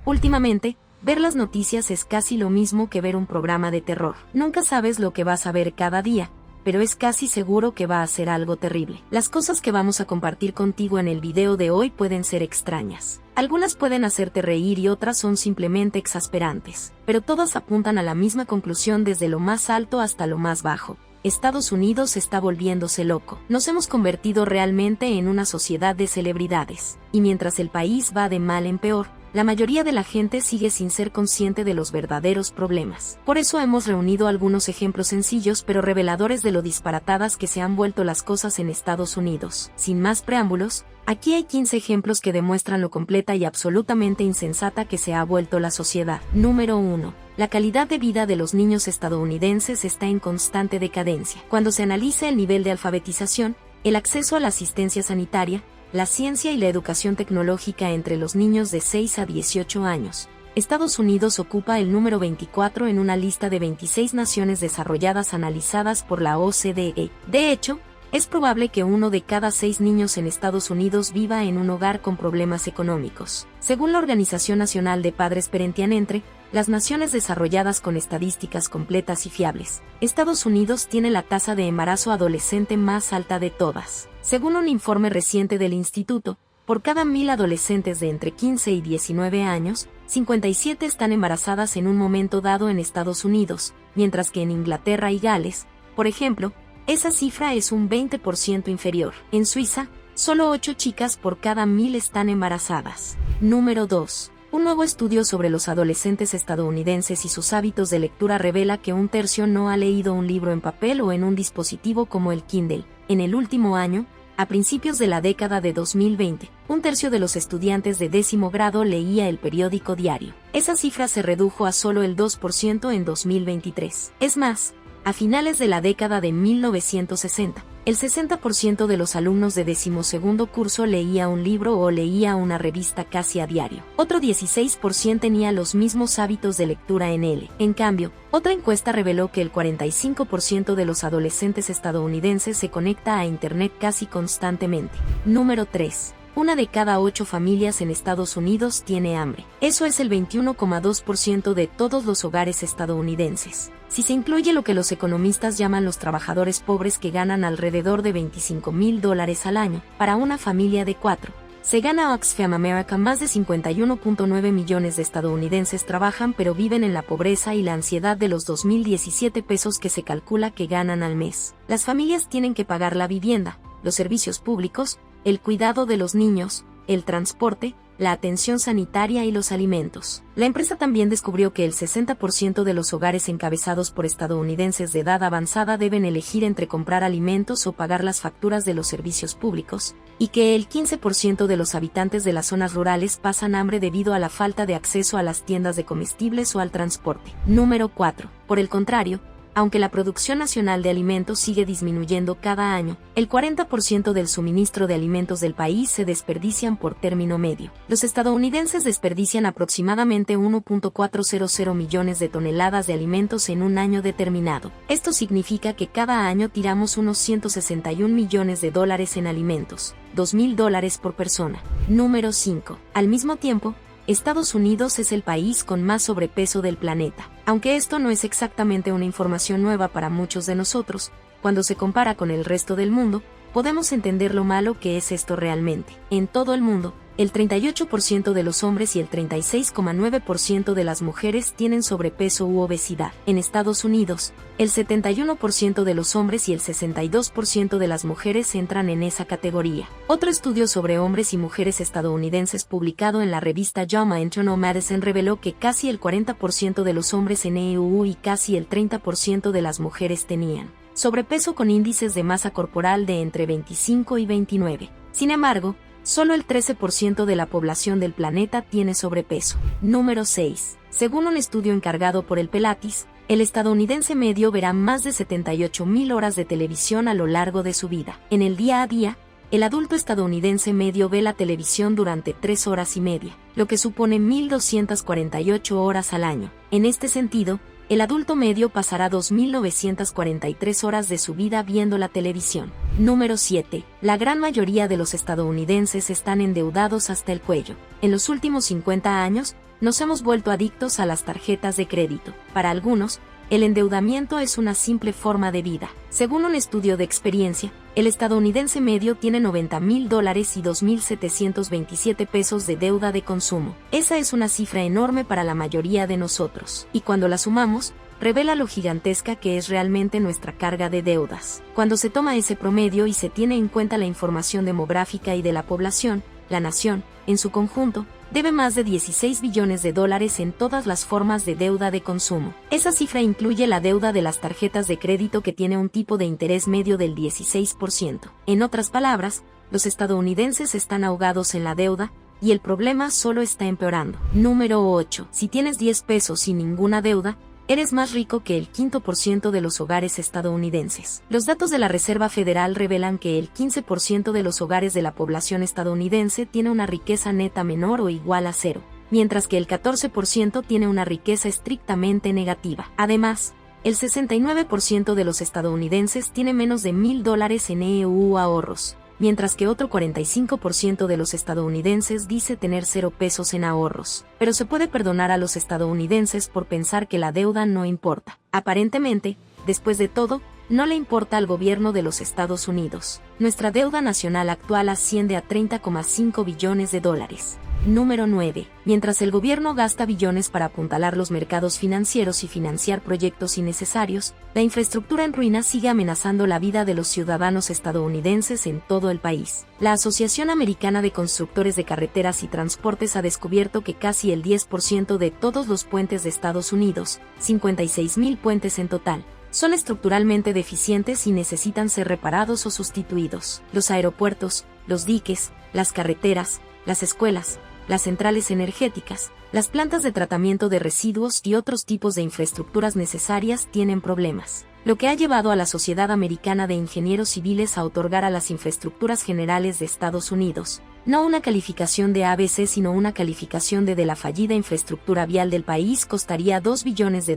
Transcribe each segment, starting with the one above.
Últimamente, ver las noticias es casi lo mismo que ver un programa de terror. Nunca sabes lo que vas a ver cada día, pero es casi seguro que va a ser algo terrible. Las cosas que vamos a compartir contigo en el video de hoy pueden ser extrañas. Algunas pueden hacerte reír y otras son simplemente exasperantes, pero todas apuntan a la misma conclusión desde lo más alto hasta lo más bajo. Estados Unidos está volviéndose loco. Nos hemos convertido realmente en una sociedad de celebridades, y mientras el país va de mal en peor, la mayoría de la gente sigue sin ser consciente de los verdaderos problemas. Por eso hemos reunido algunos ejemplos sencillos pero reveladores de lo disparatadas que se han vuelto las cosas en Estados Unidos. Sin más preámbulos, aquí hay 15 ejemplos que demuestran lo completa y absolutamente insensata que se ha vuelto la sociedad. Número 1. La calidad de vida de los niños estadounidenses está en constante decadencia. Cuando se analiza el nivel de alfabetización, el acceso a la asistencia sanitaria, la ciencia y la educación tecnológica entre los niños de 6 a 18 años, Estados Unidos ocupa el número 24 en una lista de 26 naciones desarrolladas analizadas por la OCDE. De hecho, es probable que 1 de cada 6 niños en Estados Unidos viva en un hogar con problemas económicos. Según la Organización Nacional de Padres Perentianentre, las naciones desarrolladas con estadísticas completas y fiables, Estados Unidos tiene la tasa de embarazo adolescente más alta de todas. Según un informe reciente del instituto, por cada 1000 adolescentes de entre 15 y 19 años, 57 están embarazadas en un momento dado en Estados Unidos, mientras que en Inglaterra y Gales, por ejemplo, esa cifra es un 20% inferior. En Suiza, solo 8 chicas por cada 1000 están embarazadas. Número 2. Un nuevo estudio sobre los adolescentes estadounidenses y sus hábitos de lectura revela que un tercio no ha leído un libro en papel o en un dispositivo como el Kindle. En el último año, a principios de la década de 2020, un tercio de los estudiantes de 10º grado leía el periódico diario. Esa cifra se redujo a solo el 2% en 2023. Es más, a finales de la década de 1960, el 60% de los alumnos de 12º curso leía un libro o leía una revista casi a diario. Otro 16% tenía los mismos hábitos de lectura en él. En cambio, otra encuesta reveló que el 45% de los adolescentes estadounidenses se conecta a Internet casi constantemente. Número 3. 1 de cada 8 familias en Estados Unidos tiene hambre. Eso es el 21,2% de todos los hogares estadounidenses. Si se incluye lo que los economistas llaman los trabajadores pobres que ganan alrededor de $25,000 al año, para una familia de 4. Según Oxfam America, más de 51.9 millones de estadounidenses trabajan pero viven en la pobreza y la ansiedad de los 2.017 pesos que se calcula que ganan al mes. Las familias tienen que pagar la vivienda, los servicios públicos, el cuidado de los niños, el transporte, la atención sanitaria y los alimentos. La empresa también descubrió que el 60% de los hogares encabezados por estadounidenses de edad avanzada deben elegir entre comprar alimentos o pagar las facturas de los servicios públicos, y que el 15% de los habitantes de las zonas rurales pasan hambre debido a la falta de acceso a las tiendas de comestibles o al transporte. Número 4. Por el contrario, aunque la producción nacional de alimentos sigue disminuyendo cada año, el 40% del suministro de alimentos del país se desperdician por término medio. Los estadounidenses desperdician aproximadamente 1.400 millones de toneladas de alimentos en un año determinado. Esto significa que cada año tiramos unos $161 millones en alimentos, $2,000 por persona. Número 5. Al mismo tiempo, Estados Unidos es el país con más sobrepeso del planeta. Aunque esto no es exactamente una información nueva para muchos de nosotros, cuando se compara con el resto del mundo, podemos entender lo malo que es esto realmente. En todo el mundo, el 38% de los hombres y el 36,9% de las mujeres tienen sobrepeso u obesidad. En Estados Unidos, el 71% de los hombres y el 62% de las mujeres entran en esa categoría. Otro estudio sobre hombres y mujeres estadounidenses publicado en la revista JAMA Internal Medicine reveló que casi el 40% de los hombres en EU y casi el 30% de las mujeres tenían sobrepeso con índices de masa corporal de entre 25 y 29. Sin embargo, solo el 13% de la población del planeta tiene sobrepeso. Número 6. Según un estudio encargado por el Pilates, el estadounidense medio verá más de 78,000 horas de televisión a lo largo de su vida. En el día a día, el adulto estadounidense medio ve la televisión durante 3 horas y media, lo que supone 1.248 horas al año. En este sentido, el adulto medio pasará 2.943 horas de su vida viendo la televisión. Número 7. La gran mayoría de los estadounidenses están endeudados hasta el cuello. En los últimos 50 años, nos hemos vuelto adictos a las tarjetas de crédito. Para algunos, el endeudamiento es una simple forma de vida. Según un estudio de Experiencia, el estadounidense medio tiene $90,000 y 2.727 pesos de deuda de consumo. Esa es una cifra enorme para la mayoría de nosotros. Y cuando la sumamos, revela lo gigantesca que es realmente nuestra carga de deudas. Cuando se toma ese promedio y se tiene en cuenta la información demográfica y de la población, la nación, en su conjunto, debe más de $16 billones en todas las formas de deuda de consumo. Esa cifra incluye la deuda de las tarjetas de crédito que tiene un tipo de interés medio del 16%. En otras palabras, los estadounidenses están ahogados en la deuda, y el problema solo está empeorando. Número 8. Si tienes 10 pesos y ninguna deuda, eres más rico que el 5% de los hogares estadounidenses. Los datos de la Reserva Federal revelan que el 15% de los hogares de la población estadounidense tiene una riqueza neta menor o igual a cero, mientras que el 14% tiene una riqueza estrictamente negativa. Además, el 69% de los estadounidenses tiene menos de $1,000 en EU ahorros, mientras que otro 45% de los estadounidenses dice tener 0 pesos en ahorros. Pero se puede perdonar a los estadounidenses por pensar que la deuda no importa. Aparentemente, después de todo, no le importa al gobierno de los Estados Unidos. Nuestra deuda nacional actual asciende a $30,5 billones. Número 9. Mientras el gobierno gasta billones para apuntalar los mercados financieros y financiar proyectos innecesarios, la infraestructura en ruinas sigue amenazando la vida de los ciudadanos estadounidenses en todo el país. La Asociación Americana de Constructores de Carreteras y Transportes ha descubierto que casi el 10% de todos los puentes de Estados Unidos, 56,000 puentes en total, son estructuralmente deficientes y necesitan ser reparados o sustituidos. Los aeropuertos, los diques, las carreteras, las escuelas, las centrales energéticas, las plantas de tratamiento de residuos y otros tipos de infraestructuras necesarias tienen problemas, lo que ha llevado a la Sociedad Americana de Ingenieros Civiles a otorgar a las infraestructuras generales de Estados Unidos, no una calificación de ABC sino una calificación de la fallida infraestructura vial del país costaría $2 billones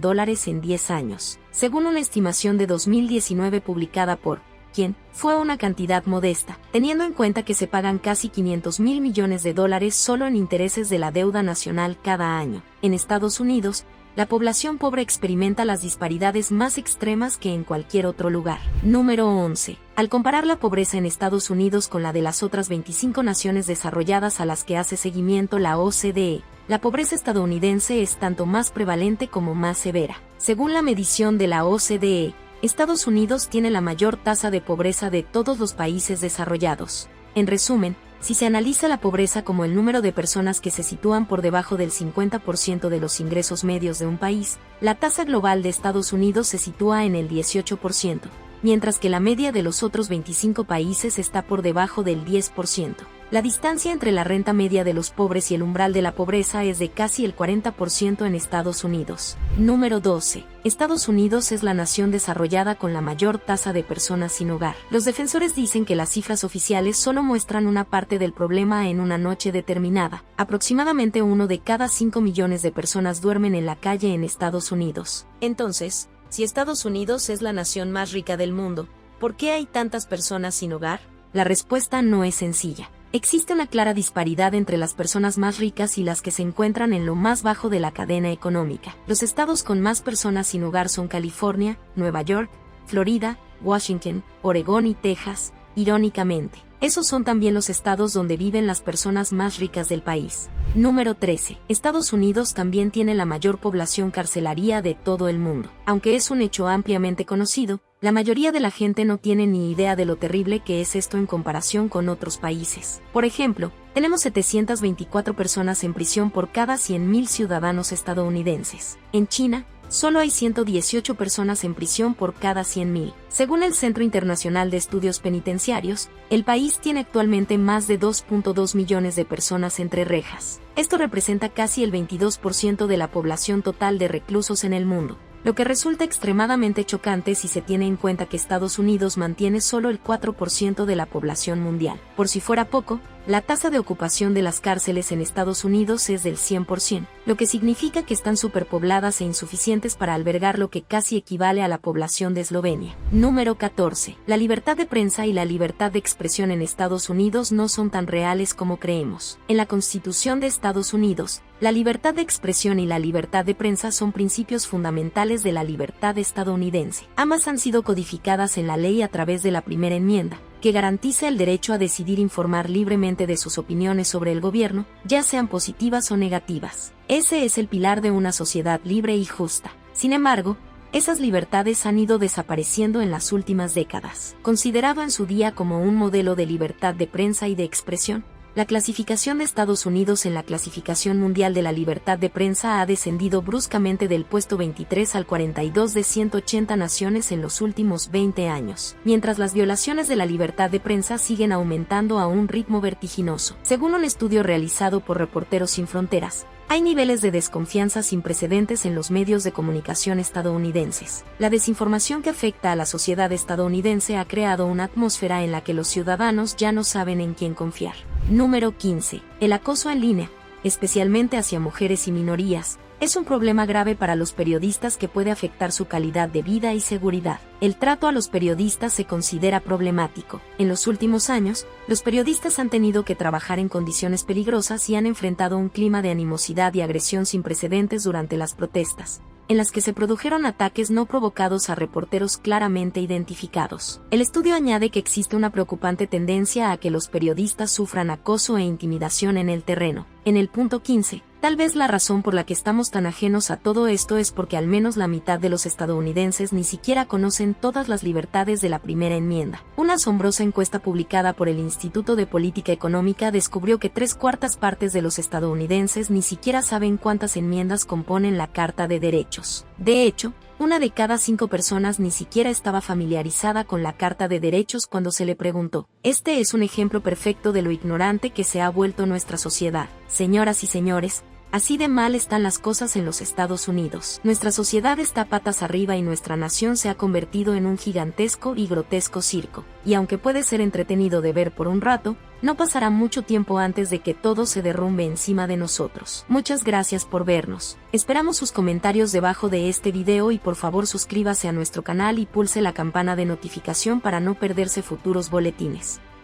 en 10 años, según una estimación de 2019 publicada por quien fue una cantidad modesta, teniendo en cuenta que se pagan casi $500,000 millones solo en intereses de la deuda nacional cada año. En Estados Unidos, la población pobre experimenta las disparidades más extremas que en cualquier otro lugar. Número 11. Al comparar la pobreza en Estados Unidos con la de las otras 25 naciones desarrolladas a las que hace seguimiento la OCDE, la pobreza estadounidense es tanto más prevalente como más severa. Según la medición de la OCDE, Estados Unidos tiene la mayor tasa de pobreza de todos los países desarrollados. En resumen, si se analiza la pobreza como el número de personas que se sitúan por debajo del 50% de los ingresos medios de un país, la tasa global de Estados Unidos se sitúa en el 18%, mientras que la media de los otros 25 países está por debajo del 10%. La distancia entre la renta media de los pobres y el umbral de la pobreza es de casi el 40% en Estados Unidos. Número 12. Estados Unidos es la nación desarrollada con la mayor tasa de personas sin hogar. Los defensores dicen que las cifras oficiales solo muestran una parte del problema en una noche determinada. Aproximadamente 1 de cada 5 millones de personas duermen en la calle en Estados Unidos. Entonces, si Estados Unidos es la nación más rica del mundo, ¿por qué hay tantas personas sin hogar? La respuesta no es sencilla. Existe una clara disparidad entre las personas más ricas y las que se encuentran en lo más bajo de la cadena económica. Los estados con más personas sin hogar son California, Nueva York, Florida, Washington, Oregón y Texas, irónicamente. Esos son también los estados donde viven las personas más ricas del país. Número 13. Estados Unidos también tiene la mayor población carcelaria de todo el mundo. Aunque es un hecho ampliamente conocido, la mayoría de la gente no tiene ni idea de lo terrible que es esto en comparación con otros países. Por ejemplo, tenemos 724 personas en prisión por cada 100,000 ciudadanos estadounidenses. En China, solo hay 118 personas en prisión por cada 100,000. Según el Centro Internacional de Estudios Penitenciarios, el país tiene actualmente más de 2.2 millones de personas entre rejas. Esto representa casi el 22% de la población total de reclusos en el mundo, lo que resulta extremadamente chocante si se tiene en cuenta que Estados Unidos mantiene solo el 4% de la población mundial. Por si fuera poco, La tasa de ocupación de las cárceles en Estados Unidos es del 100%, lo que significa que están superpobladas e insuficientes para albergar lo que casi equivale a la población de Eslovenia. Número 14. La libertad de prensa y la libertad de expresión en Estados Unidos no son tan reales como creemos. En la Constitución de Estados Unidos, la libertad de expresión y la libertad de prensa son principios fundamentales de la libertad estadounidense. Ambas han sido codificadas en la ley a través de la primera enmienda, que garantiza el derecho a decidir informar libremente de sus opiniones sobre el gobierno, ya sean positivas o negativas. Ese es el pilar de una sociedad libre y justa. Sin embargo, esas libertades han ido desapareciendo en las últimas décadas. Considerado en su día como un modelo de libertad de prensa y de expresión, la clasificación de Estados Unidos en la Clasificación Mundial de la Libertad de Prensa ha descendido bruscamente del puesto 23 al 42 de 180 naciones en los últimos 20 años, mientras las violaciones de la libertad de prensa siguen aumentando a un ritmo vertiginoso. Según un estudio realizado por Reporteros Sin Fronteras, hay niveles de desconfianza sin precedentes en los medios de comunicación estadounidenses. La desinformación que afecta a la sociedad estadounidense ha creado una atmósfera en la que los ciudadanos ya no saben en quién confiar. Número 15. El acoso en línea, especialmente hacia mujeres y minorías, es un problema grave para los periodistas que puede afectar su calidad de vida y seguridad. El trato a los periodistas se considera problemático. En los últimos años, los periodistas han tenido que trabajar en condiciones peligrosas y han enfrentado un clima de animosidad y agresión sin precedentes durante las protestas, en las que se produjeron ataques no provocados a reporteros claramente identificados. El estudio añade que existe una preocupante tendencia a que los periodistas sufran acoso e intimidación en el terreno. En el punto 15, tal vez la razón por la que estamos tan ajenos a todo esto es porque al menos la mitad de los estadounidenses ni siquiera conocen todas las libertades de la primera enmienda. Una asombrosa encuesta publicada por el Instituto de Política Económica descubrió que 3/4 partes de los estadounidenses ni siquiera saben cuántas enmiendas componen la Carta de Derechos. De hecho, 1 de cada 5 personas ni siquiera estaba familiarizada con la Carta de Derechos cuando se le preguntó. Este es un ejemplo perfecto de lo ignorante que se ha vuelto nuestra sociedad. Señoras y señores, así de mal están las cosas en los Estados Unidos. Nuestra sociedad está patas arriba y nuestra nación se ha convertido en un gigantesco y grotesco circo. Y aunque puede ser entretenido de ver por un rato, no pasará mucho tiempo antes de que todo se derrumbe encima de nosotros. Muchas gracias por vernos. Esperamos sus comentarios debajo de este video y por favor suscríbase a nuestro canal y pulse la campana de notificación para no perderse futuros boletines.